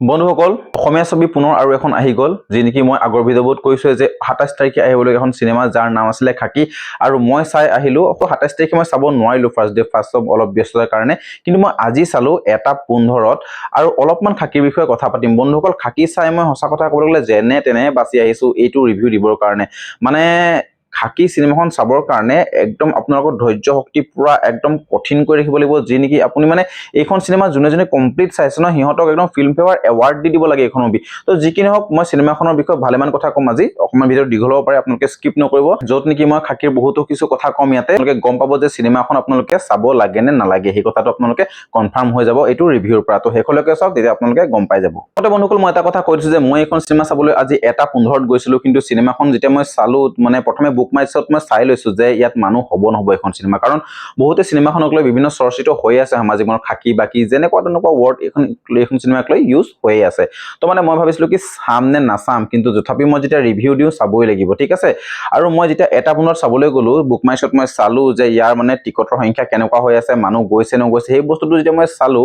বন্ধুসকল অসমীয়া ছবি পুনৰ আৰু এখন আহি গ'ল যি নেকি মই আগৰ ভিডিঅ'ত কৈছো যে 27 তাৰিখে আহিবলৈ এখন সিনেমা যাৰ নাম আছিল খাকি আৰু মই চাই আহিলো 27 তাৰিখে মই চাব নোৱাৰিলো ফাৰ্ষ্ট অলপ ব্যস্ততাৰ কাৰণে কিন্তু মই আজি চালো 1:15 আৰু অলপমান খাকিৰ বিষয়ে কথা পাতিম বন্ধুসকল খাকি চাই মই সঁচা কথা ক'বলৈ গ'লে যেনে তেনে বাছি আহিছো এইটো ৰিভিউ দিবৰ কাৰণে মানে খাকি সিনেমাখন চাবৰ কাৰণে একদম আপোনালোকৰ ধৈৰ্য শক্তি পুৰা একদম কঠিন কৰি ৰাখিব লাগিব যি নেকি আপুনি মানে এইখন সিনেমা জুনে কমপ্লিট চাইছে ন হিহঁতক একদম ফিল্মফেয়াৰ এৱাৰ্ড দি দিব লাগে এইখন মুভি তো যিকিনে হওক মই সিনেমাখনৰ বিষয়ে ভালেমান কথা কম আজি অকমান ভিডিঅ দীঘল হ'ব পাৰে আপোনালোকে স্কিপ নকৰিব যত নেকি মই খাকিৰ বহুতো কিছু কথা কম ইয়াতে আপোনালোকে গম পাব যে সিনেমাখন আপোনালোকে চাব লাগে নে নালাগে সেই কথাটো আপোনালোকে কনফাৰ্ম হৈ যাব এইটো ৰিভিউৰ পৰা তো হেকলৈকে চাওক তেতিয়া আপোনালোকে গম পাই যাব তো বন্ধুসকল মই এটা কথা কৈ দিছো যে মই এইখন সিনেমা চাবলৈ আজি 1:15 গৈছিলো কিন্তু সিনেমাখন যেতিয়া মই চালো মানে প্ৰথমে বুক মাই শট মই চাই লৈছো যে ইয়াত মানুহ হ'ব নহব এখন সিনেমা কাৰণ বহুতে সিনেমাখনক লৈ বিভিন্ন চৰ্চিত হৈ আছে সামাজিক মাধ্যমত খাকি বাকি যেনেকুৱা তেনেকুৱা ৱৰ্ড এখন সিনেমাক লৈ ইউজ হৈ আছে তো মানে মই ভাবিছিলো কি চাম নে নাচাম কিন্তু তথাপি মই যেতিয়া ৰিভিউ দিও চাবই লাগিব ঠিক আছে আৰু মই যেতিয়া 1:15 চাবলৈ গলো বুক মাই শট মই চালো যে ইয়াৰ মানে টিকটৰ সংখ্যা কেনেকুৱা হৈ আছে মানুহ গৈছে নগৈছে সেই বস্তুটো যেতিয়া মই চালো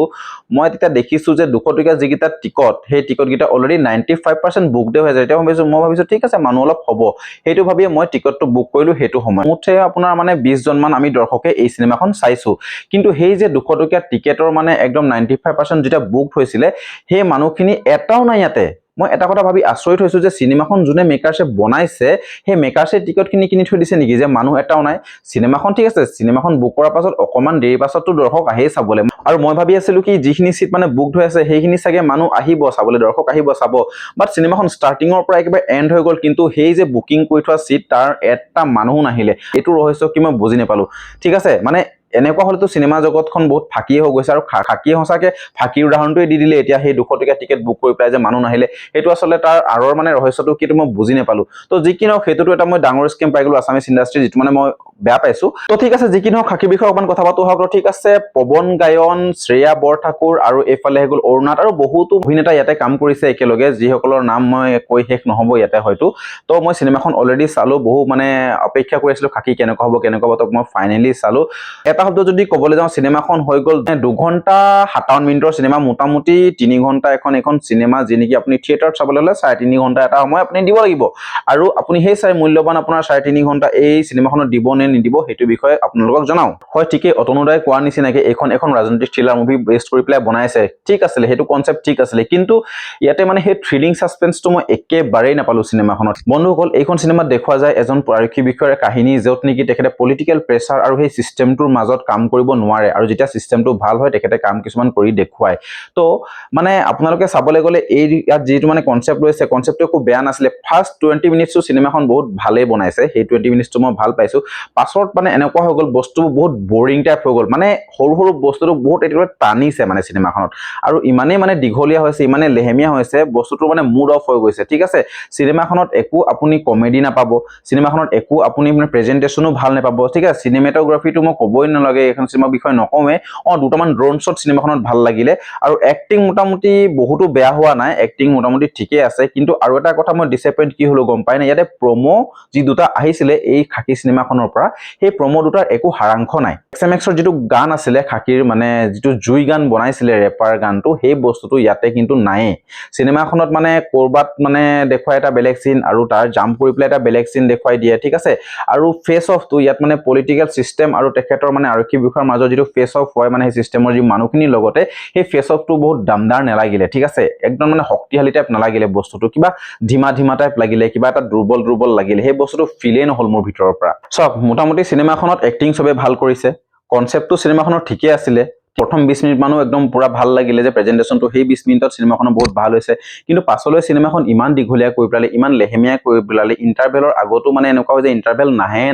মই তেতিয়া দেখিছো যে 200 টকা যিকিটা টিকট সেই টিকট গিটা অলৰেডি 95% বুকড হৈ যায় তেতিয়া মই ভাবিছো ঠিক আছে মানুহ অলপ হ'ব হেতু ভাবিয়ে মই টিকটটো বুক কৰিলো হেতু সময় মুঠে আপোনাৰ মানে 20 জন মান আমি দৰ্শকে এই সিনেমাখন চাইছো কিন্তু সেই যে 200 টকা টিকেটৰ মানে একদম 95% যেটা বুক হৈছিলে সেই মানুহখিনি এটাও নাই ইয়াতে মই এটা কথা ভাবি আচৰিত হৈছো যে সিনেমাখন জুনে মেকাৰছে বনাইছে সেই মেকাৰছে টিকট কিনি থৈ দিছে নেকি যে মানুহ এটাও নাই সিনেমাখন ঠিক আছে সিনেমাখন বুক কৰাৰ পাছত অকমান দেৰি পাছতটো দৰ্শক আহে চাবলৈ আৰু মই ভাবি আছিলো কি যিখিনি সিট মানে বুক হৈ আছে সেইখিনি চাগে মানুহ আহিব চাবলৈ দৰ্শক আহিব চাব বাট সিনেমাখন ষ্টাৰ্টিংৰ পৰা একেবাৰে এন্ড হৈ গ'ল কিন্তু সেই যে বুকিং কৰি থোৱা সিট তাৰ এটা মানুহ নাহিলে এটো ৰহস্য কি মই বুজি নাপালো ঠিক আছে মানে এনেকুৱা হলতো সিনেমা জগতখন বহুত ফাঁকি হৈ গৈছে আৰু খাকি হসাকে ফাঁকিৰ উদাহৰণটোই দি দিলে এতিয়া সেই 200 টকা টিকেট বুক কৰি পেলাই যে মানুহ নাহিলে এটো আসলে তাৰ আৰৰ মানে ৰহস্যটো কিটো মই বুজি নাপালো তো যিকিনো হেতুটো এটা মই ডাঙৰ স্কেম পাই গলো আসামিস ইন্ডাষ্ট্ৰি যেটো মানে মই বেয়া পাইছো তো ঠিক আছে যিকিনো খাকি বিষয় অকমান কথা পাতো হক ঠিক আছে পৱন গায়ন শ্ৰেয়া বৰঠাকুৰ আৰু এফালে হেগল অৰুণাত আৰু বহুতো অভিনেতা ইয়াতে কাম কৰিছে একেলগে যিসকলৰ নাম মই কৈ শেষ নহব ইয়াতে হয়তো তো মই সিনেমাখন অলৰেডি চালো বহু মানে অপেক্ষা কৰি আছিলো খাকি কেনেকুৱা হ'ব তো মই ফাইনালি চালো এটা শব্দ যদি ক'বলৈ যাওঁ সিনেমাখন হৈ গ'ল 2 ঘণ্টা 57 মিনিটৰ সিনেমা মোটামুটি 3 ঘণ্টা এখন সিনেমা যি নেকি আপুনি থিয়েটাৰত চাবলৈ হলে 3.5 ঘণ্টা এটা সময় আপুনি দিব লাগিব আৰু আপুনি সেই চাই মূল্যবান আপোনাৰ 3.5 ঘণ্টা এই সিনেমাখনত দিব নে নিদিব হেতু বিষয়ে আপোনালোকক জনাও হয় ঠিকই অতনুদাই কোৱাৰ নিচিনাকে এখন ৰাজনৈতিক থ্ৰিলাৰ মুভি বেস্ট কৰি পেলাই বনাইছে ঠিক আছে হেতু কনসেপ্ট ঠিক আছে কিন্তু ইয়াতে মানে সেই থ্ৰিলিং সাসপেন্সটো মই একেবাৰেই নাপালো সিনেমাখনত বন্ধুসকল এইখন সিনেমাত দেখুৱা যায় এজন আৰক্ষী বিষয়াৰ কাহিনী যত নেকি তেখেতে পলিটিক্যাল প্ৰেছাৰ আৰু সেই সিস্টেমটোৰ মাজত কাম কৰিব নোৱাৰে আৰু যেতিয়া সিস্টেমটো ভাল হয় তেখেতে কাম কিছুমান কৰি দেখুৱায় তো মানে আপোনালোকে চাবলৈ গলে এই ইয়াত যেটো মানে কনসেপ্ট লৈছে কনসেপ্টটো খুব বেয়া নাছিলে ফাৰ্স্ট 20 মিনিটছটো সিনেমাখন বহুত ভালে বনাইছে সেই 20 মিনিটছটো মই ভাল পাইছো পাছত মানে এনেকুৱা হৈ গ'ল বস্তু বহুত বোৰিং টাইপ হৈ গ'ল মানে সৰু বস্তুটো বহুত একেবাৰে টানিছে মানে সিনেমাখনত আৰু ইমানেই মানে দীঘলীয়া হৈছে ইমানে লেহেমীয়া হৈছে বস্তুটো মানে মুড অফ হৈ গৈছে ঠিক আছে সিনেমাখনত একো আপুনি কমেডি নাপাব সিনেমাখনত একো আপুনি মানে প্ৰেজেন্টেশনো ভাল নাপাব ঠিক আছে সিনেমেটোগ্ৰাফিটো মই ক'বই নালাগে এখন সিনেমাৰ বিষয় নকমে দুটামান ড্ৰোন শট সিনেমাখনত ভাল লাগিলে আৰু এক্টিং মোটামুটি বহুতো বেয়া হোৱা নাই এক্টিং মোটামুটি ঠিকই আছে কিন্তু আৰু এটা কথা মই ডিসএপয়েন্ট কি হলো গম পাই না ইয়াতে প্ৰমো যি দুটা আহিছিলে এই খাকি সিনেমাখনৰ পৰা সেই প্ৰমো দুটাৰ একো হাৰাংশ নাই এক্সএমএক্সৰ যেটো গান আছিলে খাকিৰ মানে যেটো জুই গান বনাইছিলে ৰেপাৰ গানটো সেই বস্তুটো ইয়াতে কিন্তু নাই সিনেমাখনত মানে কৰবাত মানে দেখুৱাই এটা বেলেগ সিন আৰু তাৰ জাম্প কৰি পেলাই এটা বেলেগ সিন দেখুৱাই দিয়ে ঠিক আছে আৰু ফেস অফ টো ইয়াত মানে পলিটিক্যাল সিস্টেম আৰু তেখেতৰ মানে আৰক্ষী বিষয়ৰ মাজত যেটো ফেস অফ হয় মানে সেই সিস্টেমৰ যি মানুহখিনিৰ লগতে সেই ফেস অফ টো বহুত দামদাৰ নালাগিলে ঠিক আছে একদম মানে শক্তিশালী টাইপ নালাগিলে বস্তুটো কিবা ধিমা টাইপ লাগিলে কিবা এটা দুৰ্বল লাগিলে সেই বস্তুটো ফিলে নহল মোৰ ভিতৰৰ পৰা সব মোটামুটি সিনেমাখনত এক্টিং সবে ভাল কৰিছে কনসেপ্টটো সিনেমাখনৰ ঠিকই আছিল প্ৰথম 20 মিনিট মানো একদম পুৰা ভাল লাগিলে যে প্ৰেজেন্টেশনটো সেই 20 মিনিটত সিনেমাখন বহুত ভাল হৈছে কিন্তু পাছলৈ সিনেমাখন ইমান দীঘলীয়া কৰি পেলালে ইমান লেহেমীয়া কৰি পেলালে ইন্টাৰভেলৰ আগতো মানে এনেকুৱা হৈ যে ইন্টাৰভেল নাহে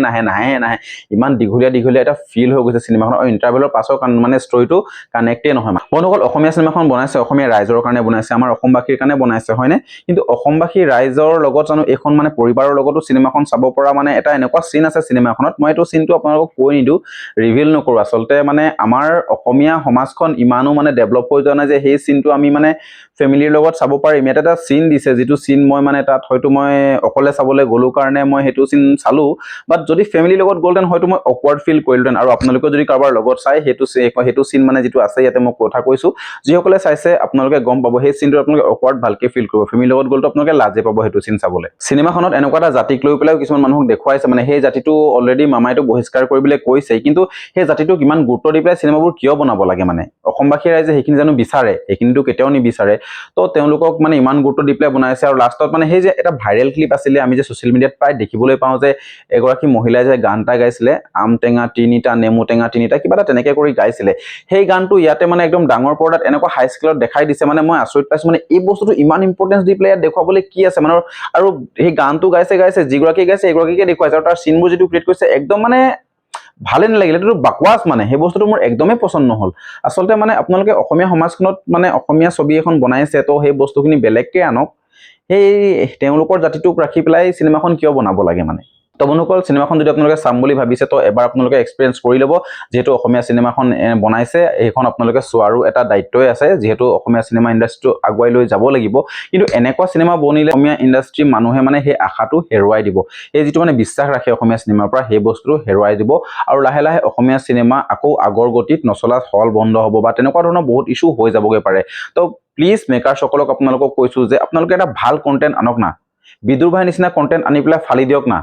ইমান দীঘলীয়া এটা ফিল হৈ গৈছে সিনেমাখন আৰু ইন্টাৰভেলৰ পাছৰ মানে ষ্টৰীটো কানেক্টে নহয় বন্ধুসকল অসমীয়া সিনেমাখন বনাইছে অসমীয়া ৰাইজৰ কাৰণে বনাইছে আমাৰ অসমবাসীৰ কাৰণে বনাইছে হয়নে কিন্তু অসমবাসী ৰাইজৰ লগত জানো এখন মানে পৰিবাৰৰ লগতো সিনেমাখন চাব পৰা মানে এটা এনেকুৱা সিন আছে সিনেমাখনত মই এটো সিনটো আপোনালোকক কৈ নিদু ৰিভিল নকৰো আসলতে মানে আমাৰ অসমীয়া অসমীয়া সমাজখন ইমানো মানে ডেভেলপ হৈ যোৱা নাই যে সেই চিনটো আমি মানে ফেমিলিৰ লগত চাব পাৰিম ইয়াত এটা চিন দিছে যিটো চিন মই মানে তাত হয়তো মই অকলে চাবলৈ গ'লো কাৰণে মই সেইটো চিন চালো বাট যদি ফেমিলিৰ লগত গ'লতেন হয়তো মই অকৱাৰ্ড ফিল কৰিলোহেঁতেন আৰু আপোনালোকে যদি কাৰোবাৰ লগত চাই সেইটো চিন মানে যিটো আছে ইয়াতে মই কথা কৈছো যিসকলে চাইছে আপোনালোকে গম পাব সেই চিনটো আপোনালোকে অকৱাৰ্ড ভালকে ফিল কৰিব ফেমিলিৰ লগত গ'লতো আপোনালোকে লাজে পাব সেইটো চিন চাবলৈ চিনেমাখনত এনেকুৱা এটা জাতিক লৈ পেলাই কিছুমান মানুহক দেখুৱাইছে মানে সেই জাতিটো অলৰেডি মামাইটো বহিষ্কাৰ কৰিবলৈ কৈছে কিন্তু সেই জাতিটোক ইমান গুৰুত্ব দি পেলাই চিনেমাবোৰ কিয় বনাব লাগে মানে অসমবাসী ৰাইজে সেইখিনি জানো বিচাৰে সেইখিনিতো কেতিয়াও নিবিচাৰে তো তেওঁলোকক মানে ইমান গুৰুত্ব দি পেলাই বনাইছে আৰু লাষ্টত মানে সেই যে এটা ভাইৰেল ক্লিপ আছিলে আমি যে ছ'চিয়েল মিডিয়াত প্ৰায় দেখিবলৈ পাওঁ যে এগৰাকী মহিলাই যে গান এটা গাইছিলে আম টেঙা তিনিটা নেমু টেঙা তিনিটা কিবা এটা তেনেকৈ কৰি গাইছিলে সেই গানটো ইয়াতে মানে একদম ডাঙৰ পৰ্দাত এনেকুৱা হাই স্কেলত দেখাই দিছে মানে মই আচৰিত পাইছো মানে এই বস্তুটো ইমান ইম্পৰ্টেঞ্চ দি পেলাই ইয়াত দেখুৱাবলৈ কি আছে মানে আৰু সেই গানটো গাইছে যিগৰাকী গাইছে এগৰাকীকে দেখুৱাইছে আৰু তাৰ চিনবোৰ যিটো ক্ৰিয়েট কৰিছে একদম মানে ভালে নালাগিলে এইটো বাকৱাছ মানে সেই বস্তুটো মোৰ একদমেই পচন্দ নহ'ল আচলতে মানে আপোনালোকে অসমীয়া সমাজখনত মানে অসমীয়া ছবি এখন বনাইছে তো সেই বস্তুখিনি বেলেগকৈ আনক সেই তেওঁলোকৰ জাতিটোক ৰাখি পেলাই চিনেমাখন কিয় বনাব লাগে মানে তো বন্ধুসকল চিনেমাখন যদি আপোনালোকে চাম বুলি ভাবিছে তো এবাৰ আপোনালোকে এক্সপিৰিয়েঞ্চ কৰি ল'ব যেহেতু অসমীয়া চিনেমাখন বনাইছে সেইখন আপোনালোকে চোৱাৰো এটা দায়িত্বই আছে যিহেতু অসমীয়া চিনেমা ইণ্ডাষ্ট্ৰিটো আগুৱাই লৈ যাব লাগিব কিন্তু এনেকুৱা চিনেমা বনিলে অসমীয়া ইণ্ডাষ্ট্ৰীৰ মানুহে মানে সেই আশাটো হেৰুৱাই দিব এই যিটো মানে বিশ্বাস ৰাখে অসমীয়া চিনেমাৰ পৰা সেই বস্তুটো হেৰুৱাই দিব আৰু লাহে লাহে অসমীয়া চিনেমা আকৌ আগৰ গতিত নচলা হল বন্ধ হ'ব বা তেনেকুৱা ধৰণৰ বহুত ইছ্যু হৈ যাবগৈ পাৰে তো প্লিজ মেকাৰসকলক আপোনালোকক কৈছো যে আপোনালোকে এটা ভাল কণ্টেণ্ট আনক না বিদুৰ ভাই নিচিনা কণ্টেণ্ট আনি পেলাই ফালি দিয়ক না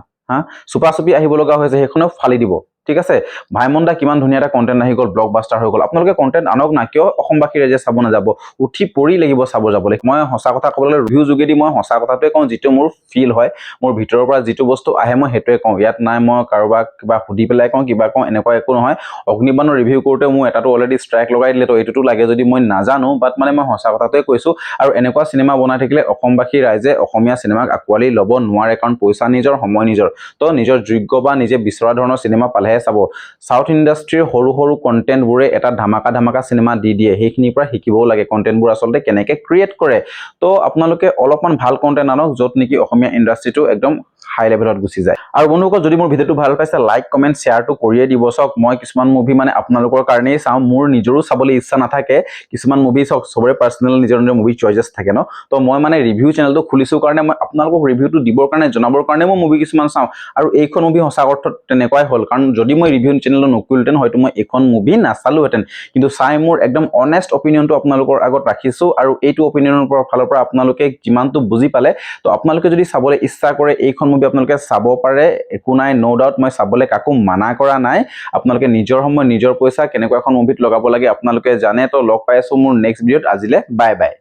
চুপা চুপি আহিব লগা হৈছে সেইখনো ফালি দিব ঠিক আছে ভাইমন দা কিমান ধুনীয়া এটা কণ্টেণ্ট আহি গ'ল ব্লকবাষ্টাৰ হৈ গ'ল আপোনালোকে কণ্টেণ্ট আনক না কিয় অসমবাসী ৰাইজে চাব নাযাব উঠি পৰি লাগিব চাব যাবলৈ মই সঁচা কথা ক'বলৈ ৰিভিউ যোগেদি মই সঁচা কথাটোৱে কওঁ যিটো মোৰ ফিল হয় মোৰ ভিতৰৰ পৰা যিটো বস্তু আহে মই সেইটোৱে কওঁ ইয়াত নাই মই কাৰোবাক কিবা সুধি পেলাই কওঁ কিবা কওঁ এনেকুৱা একো নহয় অগ্নিবাণৰ ৰিভিউ কৰোঁতে মোৰ এটাটো অলৰেডি ষ্ট্ৰাইক লগাই দিলে তো এইটোতো লাগে যদি মই নাজানো বাট মানে মই সঁচা কথাটোৱে কৈছোঁ আৰু এনেকুৱা চিনেমা বনাই থাকিলে অসমবাসী ৰাইজে অসমীয়া চিনেমাক আঁকোৱালি ল'ব নোৱাৰে কাৰণ পইচা নিজৰ সময় নিজৰ তো নিজৰ যোগ্য বা নিজে বিচৰা ধৰণৰ চিনেমা পালেহে চাব সাউথ ইণ্ডাষ্ট্ৰীৰ সৰু সৰু কণ্টেণ্টবোৰে এটা ধামাকা চিনেমা দি দিয়ে সেইখিনিৰ পৰা শিকিবও লাগে কণ্টেণ্টবোৰ আচলতে কেনেকৈ ক্ৰিয়েট কৰে তো আপোনালোকে অলপমান ভাল কণ্টেণ্ট আনক য'ত নেকি অসমীয়া ইণ্ডাষ্ট্ৰীটো একদম হাই লেভেলত গুচি যায় আৰু বন্ধুসকল যদি মোৰ ভিডিঅ'টো ভাল পাইছে লাইক কমেণ্ট শ্বেয়াৰটো কৰিয়ে দিব চাওক মই কিছুমান মুভি মানে আপোনালোকৰ কাৰণেই চাওঁ মোৰ নিজৰো চাবলৈ ইচ্ছা নাথাকে কিছুমান মুভি চাওক চবৰে পাৰ্চনেল নিজৰ মুভি চইচেছ থাকে ন তো মই মানে ৰিভিউ চেনেলটো খুলিছোঁ কাৰণে মই আপোনালোকক ৰিভিউটো দিবৰ কাৰণে জনাবৰ কাৰণে মই মুভি কিছুমান চাওঁ আৰু এইখন মুভি সঁচা অৰ্থত তেনেকুৱাই হ'ল কাৰণ যদি মই ৰিভিউ চেনেলটো নকৰিলোহেঁতেন হয়তো মই এইখন মুভি নাচালোহেঁতেন কিন্তু চাই মোৰ একদম অনেষ্ট অপিনিয়নটো আপোনালোকৰ আগত ৰাখিছোঁ আৰু এইটো অপিনিয়নৰ ফালৰ পৰা আপোনালোকে যিমানটো বুজি পালে তো আপোনালোকে যদি চাবলৈ ইচ্ছা কৰে এইখন মুভি আপোনালোকে চাব পাৰে একো নাই ন' ডাউট মই চাবলৈ কাকো মানা কৰা নাই আপোনালোকে নিজৰ সময় নিজৰ পইচা কেনেকুৱা এখন মুভিত লগাব লাগে আপোনালোকে জানে তো লগ পাই আছোঁ মোৰ নেক্সট ভিডিঅ'ত আজিলে বাই বাই